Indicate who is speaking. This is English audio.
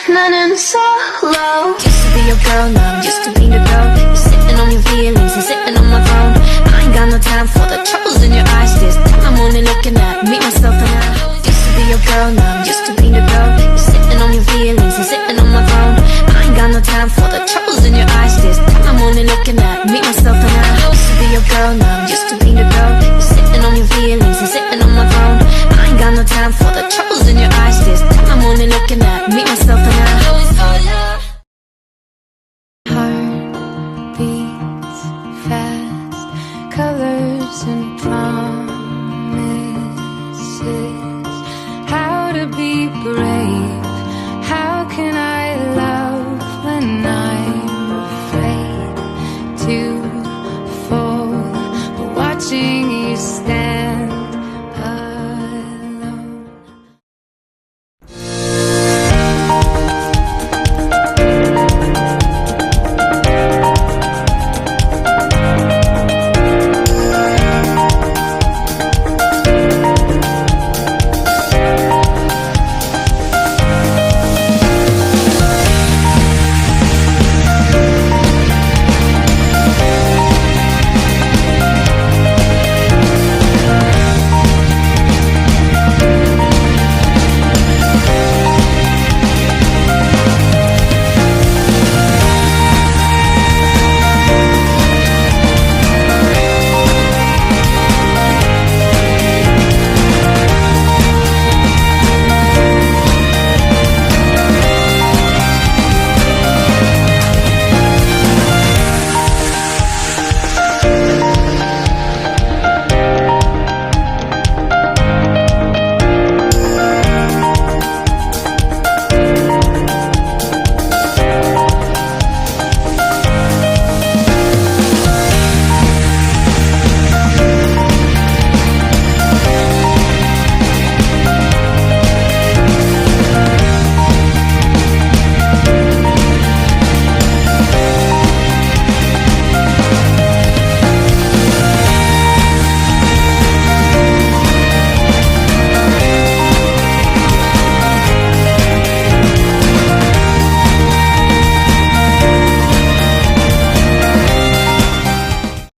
Speaker 1: 나는 solo.
Speaker 2: Used to be your girl, now I'm used to being the girl. You're sitting on your feelings and sitting on my throne. I ain't got no time for the troubles in your eyes. This time I'm only looking at me, myself, and I. Used to be your girl, now I'm used to being the girl. You're sitting on your feelings and sitting on my throne. I ain't got no time for the troubles in your eyes. This time I'm only looking at me, myself, and I. Used to be your girl, now I'm used to being the girl. You're sitting on your feelings and sitting on my throne. I ain't got no time for the troubles